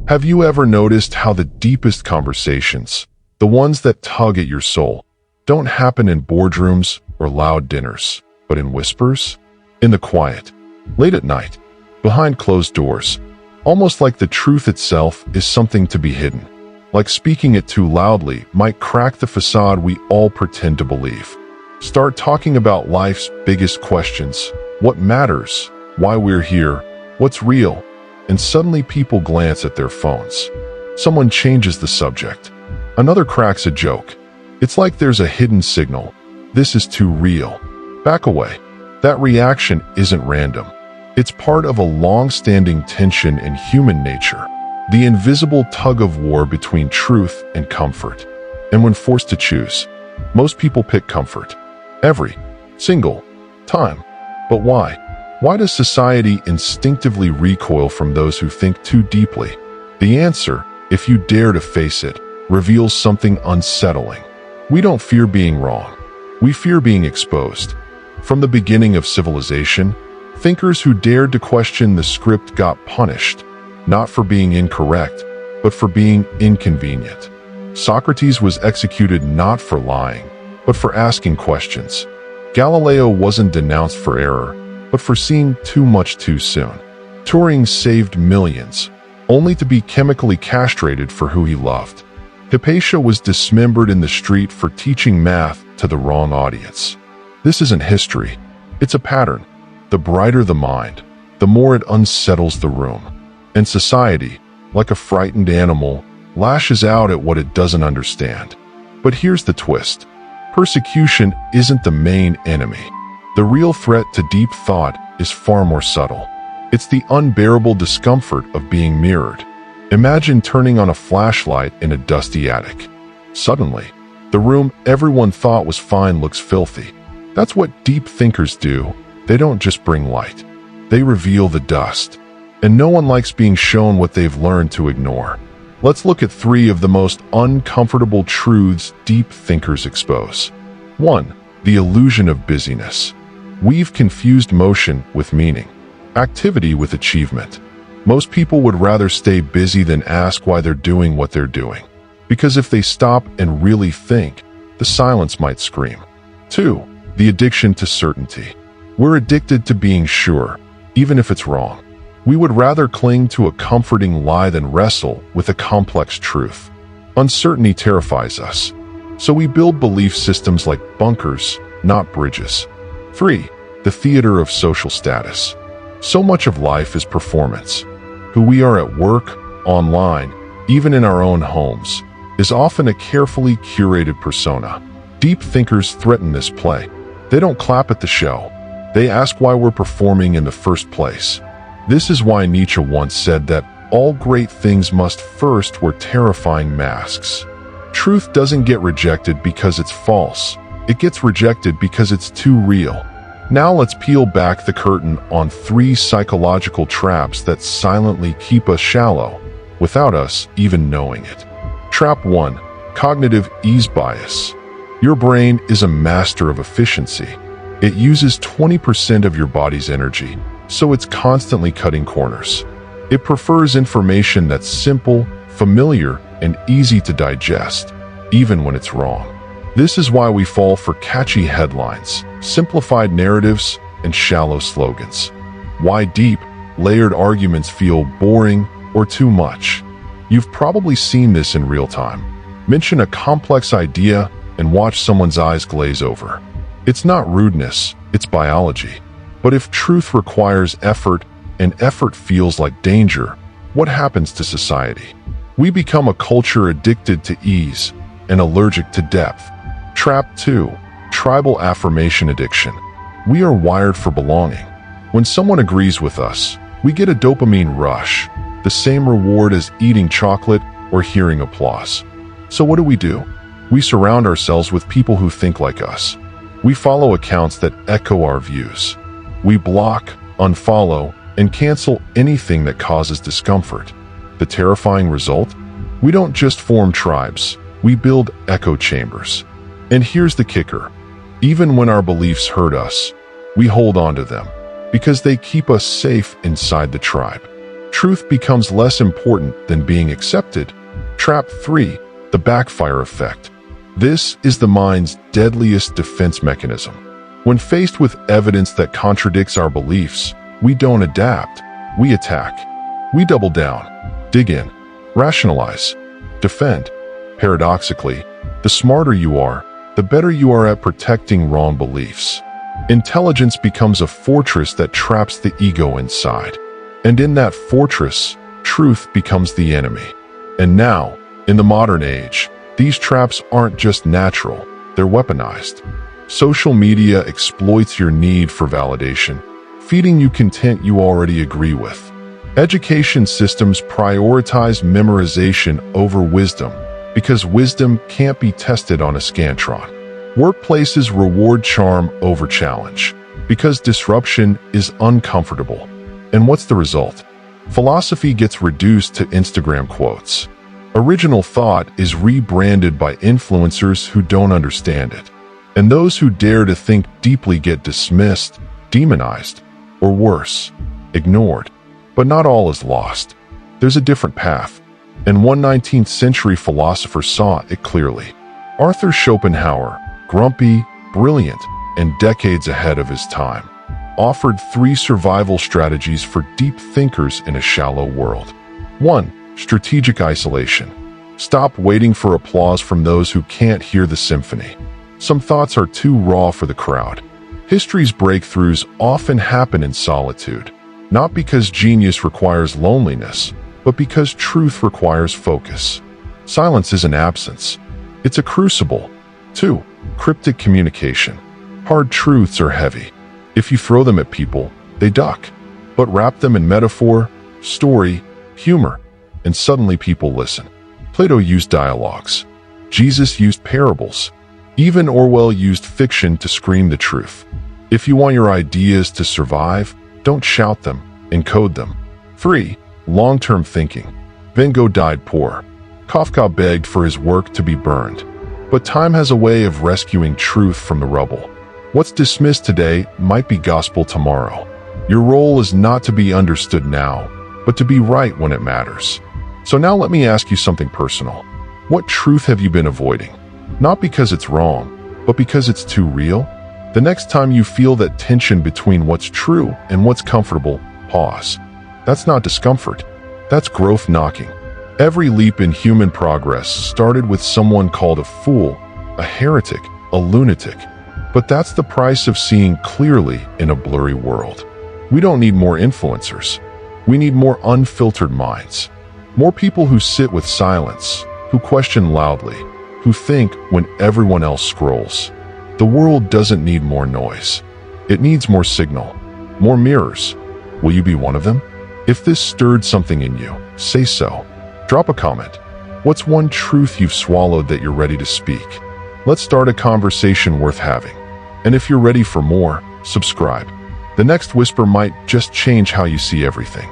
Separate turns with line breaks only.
Have you ever noticed how the deepest conversations, the ones that tug at your soul, don't happen in boardrooms or loud dinners, but in whispers, in the quiet, late at night, behind closed doors, almost like the truth itself is something to be hidden, like speaking it too loudly might crack the facade we all pretend to believe. Start talking about life's biggest questions, what matters, why we're here, what's real, and suddenly people glance at their phones. Someone changes the subject. Another cracks a joke. It's like there's a hidden signal. This is too real. Back away. That reaction isn't random. It's part of a long-standing tension in human nature, the invisible tug-of-war between truth and comfort. And when forced to choose, most people pick comfort. Every single time. But why? Why does society instinctively recoil from those who think too deeply? The answer, if you dare to face it, reveals something unsettling. We don't fear being wrong. We fear being exposed. From the beginning of civilization, thinkers who dared to question the script got punished, not for being incorrect, but for being inconvenient. Socrates was executed not for lying, but for asking questions. Galileo wasn't denounced for error, but for seeing too much too soon. Turing saved millions, only to be chemically castrated for who he loved. Hypatia was dismembered in the street for teaching math to the wrong audience. This isn't history. It's a pattern. The brighter the mind, the more it unsettles the room. And society, like a frightened animal, lashes out at what it doesn't understand. But here's the twist. Persecution isn't the main enemy. The real threat to deep thought is far more subtle. It's the unbearable discomfort of being mirrored. Imagine turning on a flashlight in a dusty attic. Suddenly, the room everyone thought was fine looks filthy. That's what deep thinkers do. They don't just bring light. They reveal the dust. And no one likes being shown what they've learned to ignore. Let's look at 3 of the most uncomfortable truths deep thinkers expose. 1. The illusion of busyness. We've confused motion with meaning, activity with achievement. Most people would rather stay busy than ask why they're doing what they're doing. Because if they stop and really think, the silence might scream. 2. The addiction to certainty. We're addicted to being sure, even if it's wrong. We would rather cling to a comforting lie than wrestle with a complex truth. Uncertainty terrifies us, so we build belief systems like bunkers, not bridges. 3. The theater of social status. So much of life is performance. Who we are at work, online, even in our own homes, is often a carefully curated persona. Deep thinkers threaten this play. They don't clap at the show. They ask why we're performing in the first place. This is why Nietzsche once said that all great things must first wear terrifying masks. Truth doesn't get rejected because it's false. It gets rejected because it's too real. Now let's peel back the curtain on 3 psychological traps that silently keep us shallow, without us even knowing it. Trap 1. Cognitive ease bias. Your brain is a master of efficiency. It uses 20% of your body's energy, so it's constantly cutting corners. It prefers information that's simple, familiar, and easy to digest, even when it's wrong. This is why we fall for catchy headlines, simplified narratives, and shallow slogans. Why deep, layered arguments feel boring or too much. You've probably seen this in real time. Mention a complex idea and watch someone's eyes glaze over. It's not rudeness, it's biology. But if truth requires effort and effort feels like danger, what happens to society? We become a culture addicted to ease and allergic to depth. Trap 2. Tribal affirmation addiction. We are wired for belonging. When someone agrees with us, we get a dopamine rush, the same reward as eating chocolate or hearing applause. So what do? We surround ourselves with people who think like us. We follow accounts that echo our views. We block, unfollow, and cancel anything that causes discomfort. The terrifying result? We don't just form tribes, we build echo chambers. And here's the kicker. Even when our beliefs hurt us, we hold on to them, because they keep us safe inside the tribe. Truth becomes less important than being accepted. Trap 3. The backfire effect. This is the mind's deadliest defense mechanism. When faced with evidence that contradicts our beliefs, we don't adapt, we attack. We double down, dig in, rationalize, defend. Paradoxically, the smarter you are, the better you are at protecting wrong beliefs. Intelligence becomes a fortress that traps the ego inside. And in that fortress, truth becomes the enemy. And now, in the modern age, these traps aren't just natural, they're weaponized. Social media exploits your need for validation, feeding you content you already agree with. Education systems prioritize memorization over wisdom because wisdom can't be tested on a Scantron. Workplaces reward charm over challenge because disruption is uncomfortable. And what's the result? Philosophy gets reduced to Instagram quotes. Original thought is rebranded by influencers who don't understand it. And those who dare to think deeply get dismissed, demonized, or worse, ignored. But not all is lost. There's a different path. And one 19th century philosopher saw it clearly. Arthur Schopenhauer, grumpy, brilliant, and decades ahead of his time, offered 3 survival strategies for deep thinkers in a shallow world. 1. Strategic isolation. Stop waiting for applause from those who can't hear the symphony. Some thoughts are too raw for the crowd. History's breakthroughs often happen in solitude, not because genius requires loneliness, but because truth requires focus. Silence isn't absence. It's a crucible. 2. Cryptic communication. Hard truths are heavy. If you throw them at people, they duck. But wrap them in metaphor, story, humor, and suddenly people listen. Plato used dialogues. Jesus used parables. Even Orwell used fiction to scream the truth. If you want your ideas to survive, don't shout them, encode them. 3. Long-term thinking. Van Gogh died poor. Kafka begged for his work to be burned. But time has a way of rescuing truth from the rubble. What's dismissed today might be gospel tomorrow. Your role is not to be understood now, but to be right when it matters. So now let me ask you something personal. What truth have you been avoiding? Not because it's wrong, but because it's too real? The next time you feel that tension between what's true and what's comfortable, pause. That's not discomfort. That's growth knocking. Every leap in human progress started with someone called a fool, a heretic, a lunatic. But that's the price of seeing clearly in a blurry world. We don't need more influencers. We need more unfiltered minds. More people who sit with silence, who question loudly, who think when everyone else scrolls. The world doesn't need more noise. It needs more signal, more mirrors. Will you be one of them? If this stirred something in you, say so. Drop a comment. What's one truth you've swallowed that you're ready to speak? Let's start a conversation worth having. And if you're ready for more, subscribe. The next whisper might just change how you see everything.